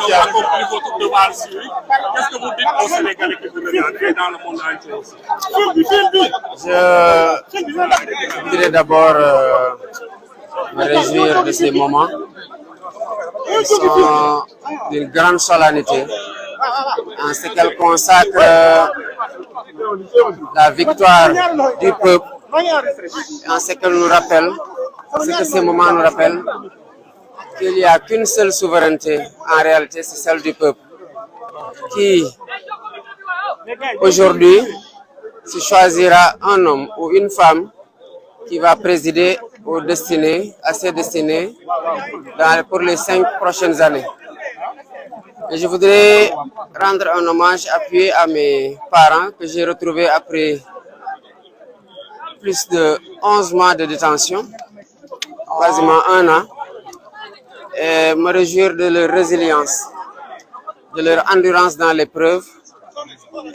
avez accompli votre devoir civique. Qu'est-ce que vous dites aux Sénégalais qui vous regardent et dans le monde entier aussi? Je voudrais d'abord me réjouir de ces moments qui sont d'une grande solennité en ce qu'elle consacre la victoire du peuple, en ce qu'elle nous rappelle, ce que ces moments nous rappellent, qu'il n'y a qu'une seule souveraineté, en réalité c'est celle du peuple, qui aujourd'hui se choisira un homme ou une femme qui va présider à ses destinées pour les 5 prochaines années. Et je voudrais rendre un hommage appuyé à mes parents que j'ai retrouvés après plus de 11 mois de détention, quasiment 1 an, et me réjouir de leur résilience, de leur endurance dans l'épreuve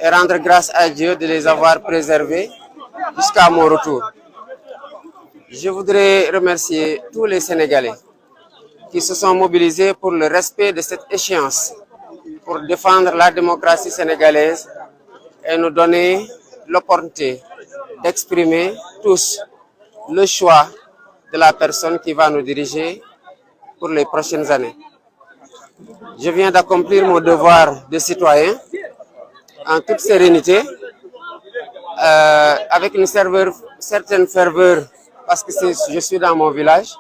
et rendre grâce à Dieu de les avoir préservés jusqu'à mon retour. Je voudrais remercier tous les Sénégalais qui se sont mobilisés pour le respect de cette échéance, pour défendre la démocratie sénégalaise et nous donner l'opportunité d'exprimer tous le choix de la personne qui va nous diriger pour les prochaines années. Je viens d'accomplir mon devoir de citoyen en toute sérénité, avec une certaine ferveur, parce que je suis dans mon village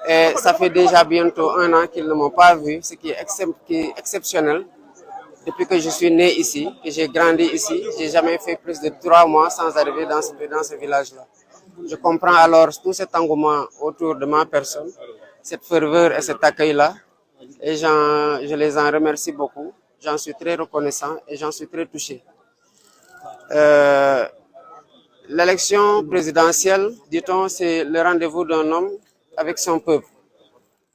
et ça fait déjà bientôt 1 an qu'ils ne m'ont pas vu, ce qui est exceptionnel. Depuis que je suis né ici, que j'ai grandi ici, je n'ai jamais fait plus de 3 mois sans arriver dans ce village-là. Je comprends alors tout cet engouement autour de ma personne, cette ferveur et cet accueil-là, et je les en remercie beaucoup. J'en suis très reconnaissant et j'en suis très touché. L'élection présidentielle, dit-on, c'est le rendez-vous d'un homme avec son peuple.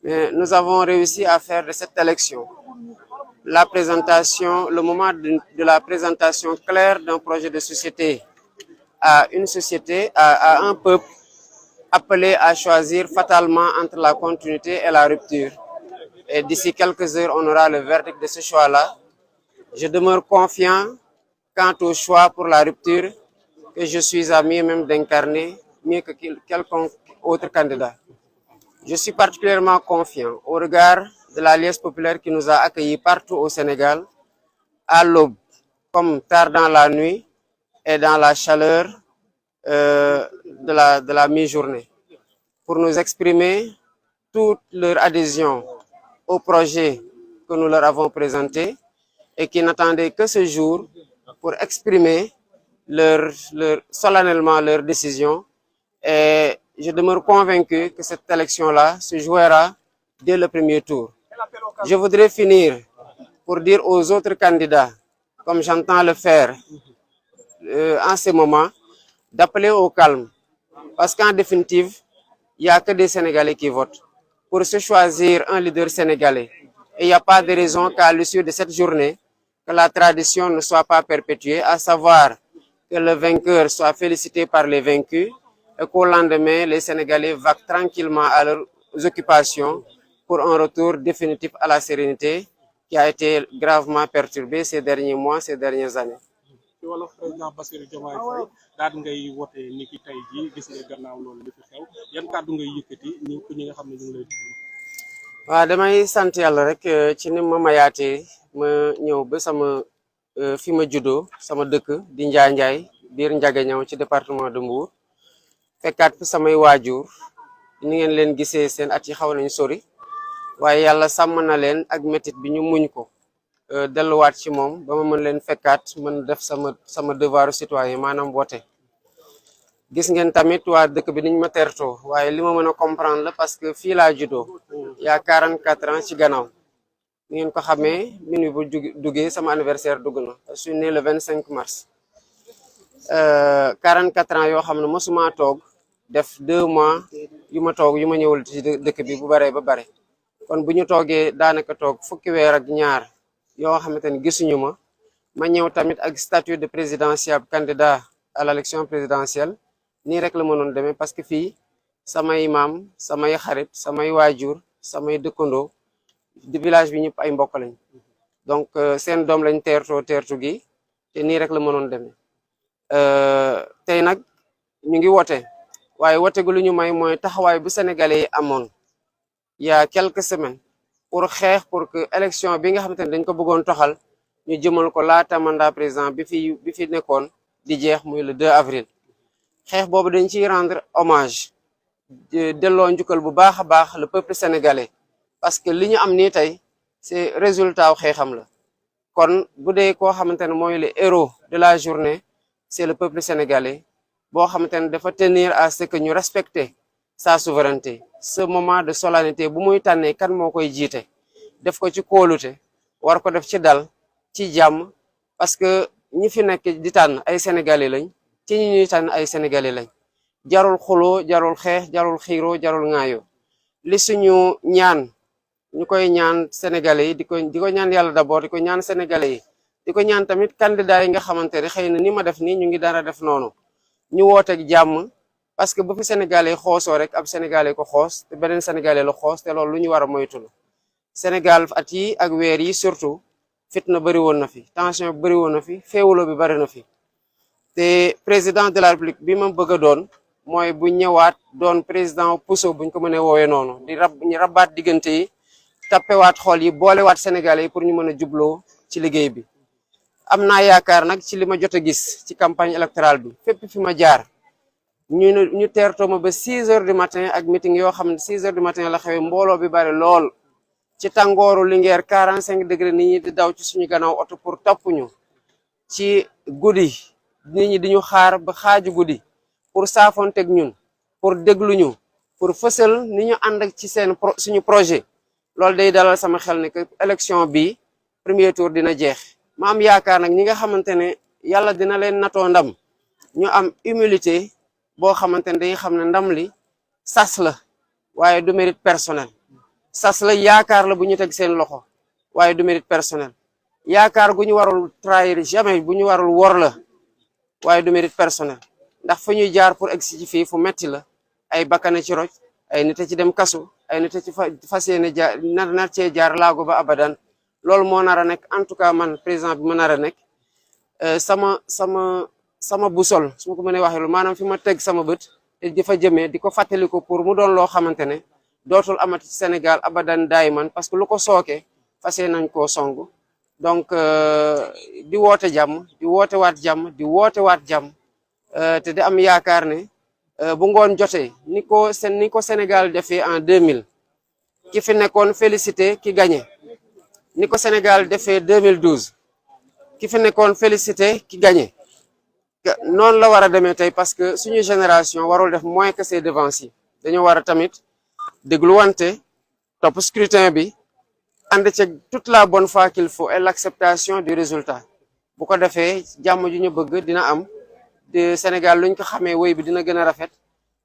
Mais nous avons réussi à faire de cette élection le moment de la présentation claire d'un projet de société à une société, à un peuple appelé à choisir fatalement entre la continuité et la rupture. Et d'ici quelques heures, on aura le verdict de ce choix-là. Je demeure confiant quant au choix pour la rupture que je suis à même d'incarner mieux que quelconque autre candidat. Je suis particulièrement confiant au regard de l'Alliance populaire qui nous a accueillis partout au Sénégal, à l'aube, comme tard dans la nuit et dans la chaleur de la mi-journée, pour nous exprimer toute leur adhésion au projet que nous leur avons présenté et qui n'attendaient que ce jour pour exprimer solennellement leur décision. Et je demeure convaincu que cette élection-là se jouera dès le premier tour. Je voudrais finir pour dire aux autres candidats, comme j'entends le faire en ce moment, d'appeler au calme. Parce qu'en définitive, il n'y a que des Sénégalais qui votent pour se choisir un leader sénégalais. Et il n'y a pas de raison qu'à l'issue de cette journée, que la tradition ne soit pas perpétuée, à savoir que le vainqueur soit félicité par les vaincus et qu'au lendemain, les Sénégalais vaquent tranquillement à leurs occupations pour un retour définitif à la sérénité qui a été gravement perturbée ces derniers mois, ces dernières années. waaw damay sant yàlla rek ci ni ma mayaatee ma ñëw ba sama fi ma juddoo sama dëkk di Njaay biir Njagañaw ci département de Mbour fekkaat fi samay waajur ni ngeen leen gisee seen at yi xaw nañ sori waaye yàlla sàmm na leen ak métit bi ñu muñ ko delluwaat ci moom ba ma mën leen fekkaat mën def sama devoiru citoyen maanaam voté. Gis ngeen tamit waa dëkk bi niñ ma tertoo waaye li ma mën a comprendre la parce que fii laa juddoo il y a 44 ans ci gannaaw ni ngeen ko xamee minuit bu duggee sama anniversaire dugg na je suis né le 25 mars 44 ans yoo xam ne mosuma toog def 2 mois yu ma toog yu ma ñëwul ci dëkk bi bu baree ba bare kon bu ñu toogee daanaka toog fukki weer ak ñaar yoo xamante ni gisuñu ma ñëw tamit ak statut de présidentiable candidat à l'élection présidentielle nii rek la mënoon demee parce que fii samay maam samay xarit samay waajur samay dëkkandoo di village bi ñëpp ay mbokk lañ donc seen doom lañ teertu gi te nii rek la mënoon demee tey nag ñu ngi wote waaye wote gu lu ñu may mooy taxawaay bu sénégalais yi amoon il y a quelques semaines pour xeex pour que élection bi nga xamante ne dañ ko bëggoon toxal ñu jëmal ko laata mandat président bi fi nekkoon di jeex muy le 2 avril xeex boobu dañ ciy rendre hommage delloo njukkal bu baax a baax le peuple sénégalais parce que li ñu am nii tey c'est résultat wu xeexam la kon bu dee koo xamante ne mooy le héros de la journée c'est le peuple sénégalais boo xamante ne dafa tenir à ce que ñu respecter sa souveraineté ce moment de solennité bu muy tànnee kan moo koy jiite def ko ci kóolute war ko def ci dal ci jàmm parce que ñi fi nekk di tànn ay sénégalais lañ ci ñi ñuy tànn ay sénégalais lañ jarul xuloo jarul xeex jarul xiiroo jarul ŋaayoo li suñu ñaan ñu koy ñaan sénégalais yi di ko ñaan yàlla d'abord di ko ñaan sénégalais yi di ko ñaan tamit candidat yi nga xamante ne xëy na ni ma def nii ñu ngi dara def noonu ñu wooteeg jàmm parce que bu fi sénégalais xoosoo rek ab sénégalais ko xoos te beneen sénégalais la xoos te loolu lu ñu war a moytu la Sénégal at yi ak weer yi surtout fitna bëri woon na fi tension bëri woon na fi féewuloo bi bëri na fi te président de la république bi ma bëgg a doon mooy bu ñëwaat doon président puso buñ ko mënee woowee noonu ñu rabaat diggante yi tappewaat xool yi boolewaat sénégalais yi pour ñu mën a jubloo ci liggéey bi am naa yaakaar nag ci li ma jot a gis ci campagne électorale bi fépp fi ma jaar ñu teertoo ma ba 6 heures du matin ak meeting yoo xam ne 6 heures du matin la xewee mbooloo bi bari lool ci tàngooru Linguère 45 degré nit ñi di daw ci suñu gannaaw oto pour topp ñu ci guddi nit ñi di ñu xaar ba xaaju guddi pour saafonteeg ñun pour déglu ñu pour fësal ni ñu ànd ak ci suñu projet loolu day dalal sama xel ne que élection bi premier tour dina jeex ma am yaakaar nag ñi nga xamante ne yàlla dina leen natoo ndam ñu am humilité boo xamante ne dañuy xam ne ndam li sas la waaye du mérite personnel sas la yaakaar la bu ñu teg seen loxo waaye du mérite personnel yaakaar gu ñu warul trahir jamais bu ñu warul wor la waaye du mérite personnel ndax fu ñuy jaar pour egsi ci fii fu metti la ay bakkane ci roj ay nit ci dem kasu ay nit ci fas yéene jaar nar cee jaar laago ba abadan loolu moo nar a nekk en tout cas man président bi ma nar a nekk sama boussole su ma ko mënee waxee lu maanaam fi ma teg sama bët te di fa jëmee di ko fàttali ko pour mu doon loo xamante ne dootul amati ci Sénégal abadan daay man parce que lu ko sooke fas yéene nañ koo song donc di woote jàmm di woote waat jàmm di woote waat jàmm te di am yaakaar ne bu ngoon jotee ni ko Sénégal defee en 2000 ki fi nekkoon félicité ki gagné ni ko Sénégal defee 2012 ki fi nekkoon félicité ki gagné noonu la war a demee tey parce que suñu génération warul def moins que ses devanciers dañoo war a tamit dégluwante topp scrutin bi ànd ci toute la bonne foi qu'il faut et l'acceptation du résultat bu ko defee jàmm ju ñu bëgg dina am de Sénégal luñ ko xamee woy bi dina gën a rafet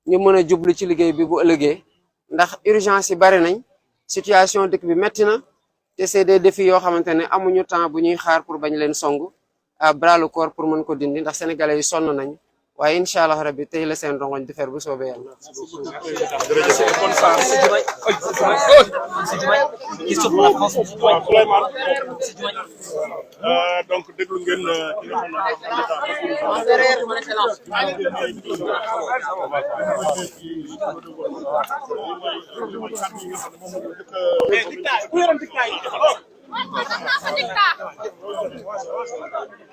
ñu mën a jublu ci liggéey bi bu ëllëgee ndax urgence yi bari nañ situation dëkk bi metti na te c'est des défis yoo xamante ne amuñu temps bu ñuy xaar pour bañ leen song à bras le corps pour mën ko dindi ndax sénégalais yi sonn nañ waaye incha allah rabbi tey la seen rongoñ di fer bu soobee yàlla. donc déglu ngeen ki nga xam ne